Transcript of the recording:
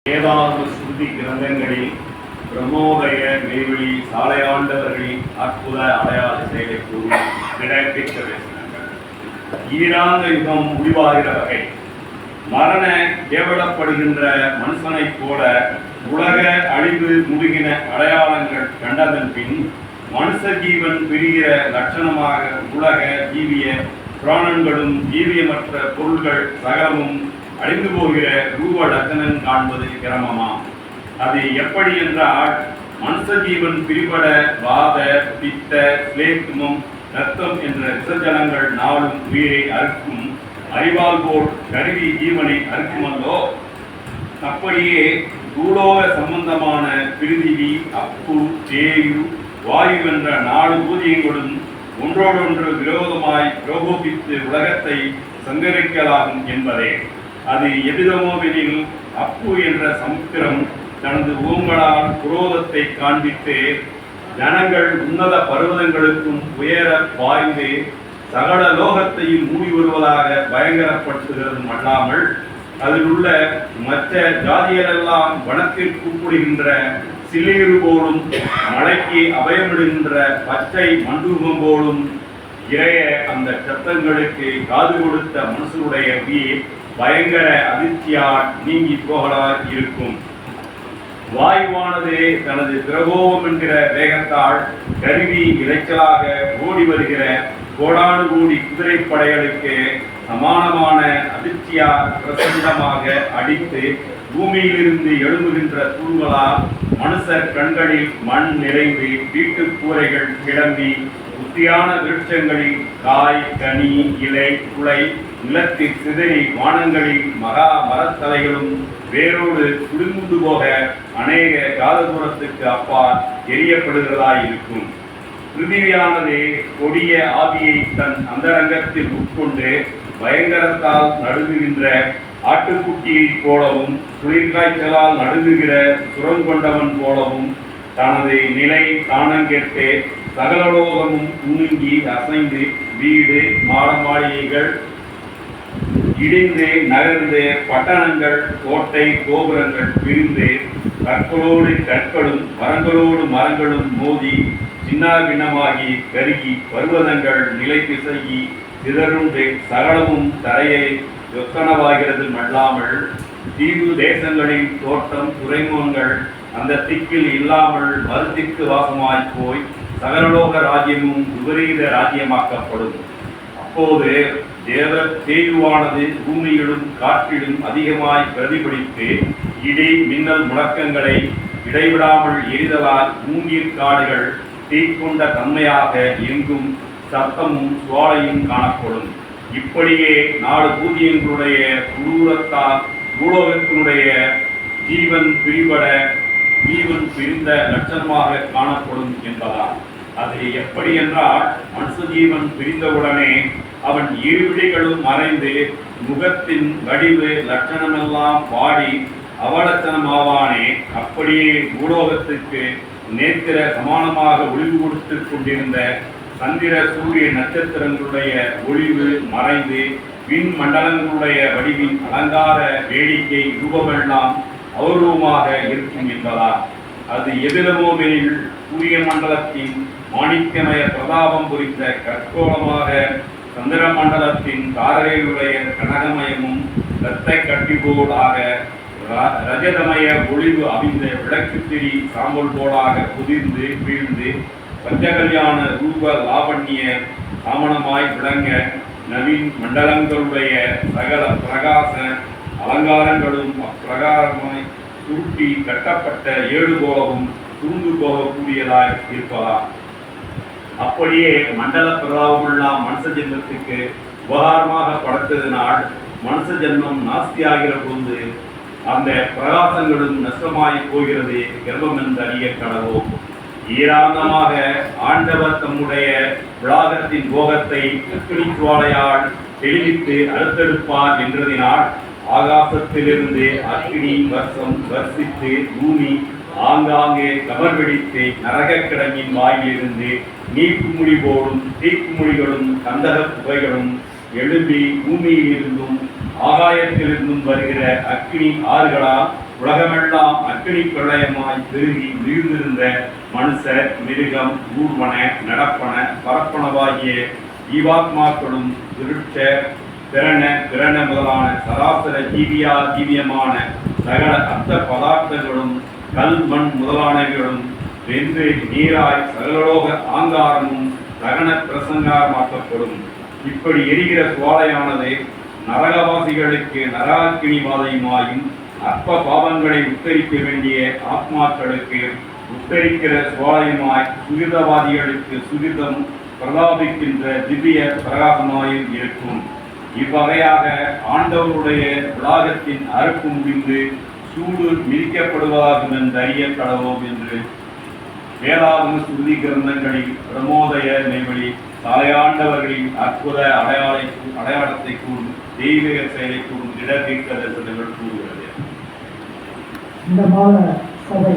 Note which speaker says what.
Speaker 1: வேதாந்த ஸ்ருதி கிரந்தங்களில் பிரமோதய மெய்வழி சாலையாண்டவர்களின் அற்புத அடையாள செயலை கூறி கிடைப்பிக்க பேசினார்கள். ஈராந்த யுகம் முடிவாகிற வகை மரண கேவலப்படுகின்ற மனுஷனைப் போல உலக அழிவு முடுகின அடையாளங்கள் கண்டதன் பின் மனுஷ ஜீவன் பிரிகிற லட்சணமாக உலக ஜீவிய புராணங்களும் ஜீவியமற்ற பொருள்கள் சகலமும் அழிந்து போகிற ரூப லட்சணம் காண்பது கிரமமா? அது எப்படி என்றால், மனுஷ ஜீவன் பிரிபட வாத பித்த ஸ்லேத்துமம் ரத்தம் என்ற விசர்ஜனங்கள் நாளும் உயிரை அறுக்கும் அறிவால் போல் கருவி ஜீவனை அறுக்குமல்லோ, அப்படியே பூலோக சம்பந்தமான பிரிதிவி அப்பு தேயு வாயு என்ற 4 பூஜ்யங்களும் ஒன்றோடொன்று விரோதமாய் பிரகோபித்து உலகத்தை சங்கரிக்கலாகும் என்பதே. அது எவ்விதமோவெனில், அப்பு என்ற சமுத்திரம் தனது ஓங்களால் குரோதத்தை காண்பித்து ஜனங்கள் உன்னத பர்வதங்களுக்கும் உயர பாய்ந்து சகல லோகத்தையும் மூடி வருவதாக பயங்கரப்படுத்துகிறது அல்லாமல், அதில் உள்ள மற்ற ஜாதிகளெல்லாம் வனத்தில் கூப்பிடுகின்ற சில்லீரு போலும் மலைக்கு அபயமிடுகின்ற பச்சை மண்டூகம் போலும் இறைய அந்த சத்தங்களுக்கு காது கொடுத்த மனுஷனுடைய உயிர் பயங்கர அதிர்ச்சியால் நீங்கி போகலாய் இருக்கும். வாயுவானது தனது பிரகோபம் என்கிற வேகத்தால் கருவி இறைச்சலாக ஓடி வருகிற கோடானு கோடி குதிரைப்படைகளுக்கு சமானமான அதிர்ச்சியால் பிரசண்டமாக அடித்து பூமியிலிருந்து எழும்புகின்ற தூண்களால் மனுஷர் கண்களில் மண் நிறைந்து வீட்டு கூரைகள் கிளம்பி உத்தியான விருட்சங்களில் காய் கனி இலை குலை நிலத்தில் சிதறி வானங்களில் மகா மரத்தலைகளும் வேரோடு குடுங்குண்டு போக அநேக காலதூரத்துக்கு அப்பால் எரியப்படுகிறதாயிருக்கும். பிருத்திவியானது கொடிய ஆவியை தன் அந்தரங்கத்தில் உட்கொண்டு பயங்கரத்தால் நடுங்குகின்ற ஆட்டுக்குட்டியைப் போலவும் குளிர்காய்ச்சலால் நடுங்குகிற சுரங்கொண்டவன் போலவும் தனது நிலை காணங்கெட்டு சகலலோகமும் குலுங்கி அசைந்து வீடு மாடமாளிகைகள் இடிந்து நகர்ந்து பட்டணங்கள் கோட்டை கோபுரங்கள் பிரிந்து கற்களோடு கற்களும் மரங்களோடு மரங்களும் மோதி சின்னாபின்னமாகி கருகி பர்வதங்கள் நிலை பிசகி சிதறுண்டு சகலமும் தரையை யொத்தனவாகிறது அல்லாமல், தீவு தேசங்களின் தோட்டம் துறைமுகங்கள் அந்த திக்கில் இல்லாமல் மறுதிக்கு வாசமாய் போய் சகலலோக ராஜ்யமும் விபரீத ராஜ்யமாக்கப்படும். அப்போது தேயுவானது பூமியிலும் காற்றிலும் அதிகமாய் பிரதிபலித்து இடி மின்னல் முழக்கங்களை இடைவிடாமல் எரிதலால் மூங்கில் காடுகள் தீக்கொண்ட தன்மையாக எங்கும் சத்தமும் சுவாலையும் காணப்படும். இப்படியே 4 பூஜ்யங்களுடைய குரூரத்தால் பூலோகத்தினுடைய ஜீவன் பிரிந்த லட்சணமாக காணப்படும் என்பதால். அது எப்படி என்றால், மனுஷ ஜீவன் பிரிந்தவுடனே அவன் இருவிழிகளும் மறைந்து முகத்தின் வடிவு லட்சணமெல்லாம் பாடி அவலட்சணமாவானே, அப்படியே பூலோகத்துக்கு நேத்திர சமானமாக ஒளிவு கொடுத்து கொண்டிருந்த சந்திர சூரிய நட்சத்திரங்களுடைய ஒளிவு மறைந்து விண் மண்டலங்களுடைய வடிவின் அலங்கார வேடிக்கை ரூபமெல்லாம் அவுருவமாக இருக்கும் என்பதால். அது எதிரமோவெனில் சூரிய மண்டலத்தின் மாணிக்கமய பிரதாபம் குறித்த கற்கோளமாக சந்திர மண்டலத்தின் தாரகையுடைய கனகமயமும் இரத்த கட்டிபோலாக ரஜதமய ஒளிவு அவிந்த விளக்குத்திரி சாம்பல் போலாக புதிர்ந்து வீழ்ந்து பஞ்சகல்யாண ரூப லாவண்ய சாமணமாய் விளங்க நவீன் மண்டலங்களுடைய சகல பிரகாச அலங்காரங்களும் அப்பிரகாரமாய் சுருட்டி கட்டப்பட்ட 7 போலவும் சுருண்டு போகக்கூடியதாய் இருப்பதா. அப்படியே மண்டல பிரதாபமுள்ள மனுஷ ஜென்மத்துக்கு உபகாரமாக படைத்ததினால் மனுஷ ஜென்மம் நாஸ்தியாகிற போது அந்த பிரகாசங்களும் நஷ்டமாய் போகிறது கர்வம் என்று அறிய கடவோம். ஈராந்தமாக ஆண்டவர் தம்முடைய விளாகத்தின் போகத்தை அக்கினிச்சுவாலையால் தெளிவித்து அறுத்தெடுப்பார் என்றதினால் ஆகாசத்திலிருந்து அக்கினி வர்ஷம் வர்ஷித்து பூமி ஆங்காங்கே கபர் வெடித்து நரக கிடங்கின் வாயிலிருந்து நீக்குமுடி போடும் தீக்குமுடிகளும் கந்தக புகைகளும் எழும்பி பூமியிலிருந்தும் ஆகாயத்திலிருந்தும் வருகிற அக்கினி ஆறுகளால் உலகமெல்லாம் அக்கினி பிரளயமாய் பெருகி விழுந்திருந்த மனுஷர், மிருகம், ஊர்வன, நடப்பன, பரப்பனவாகிய ஜீவாத்மாக்களும் விருட்ச பிரண முதலான சராசர ஜீவியமான சகல அர்த்த பதார்த்தங்களும் கல் மண் முதலானவைகளும் வெந்து நீராய் சகலோக ஆங்காரமும் தகன பிரசங்காரமாக்கப்படும். இப்படி எரிகிற சுவாலையானது நரகவாசிகளுக்கு நரகாக்கினிவாதையுமாயும் அற்ப பாவங்களை உத்தரிக்க வேண்டிய ஆத்மாக்களுக்கு உத்தரிக்கிற சுவாலையுமாய் சுகிதவாதிகளுக்கு சுகிதம் பிரதாபிக்கின்ற திவ்ய பிரகாசமாயும் இருக்கும். இவ்வகையாக ஆண்டவருடைய உலகத்தின் அறுப்பு முடிந்து சூடு மிதிக்கப்படுவதாகும் என்று அறிய கடவோம் என்று வேதாகம ஸ்ருதி கிரந்தங்களில் பிரமோதய நெய்வழி தலையாண்டவர்களின் அற்புத அடையாளத்தை கூறும் தெய்வீக செயலை கூறும் திடதீர்க்க தரிசனங்கள் கூறுகிறது.
Speaker 2: இந்த மாத சபை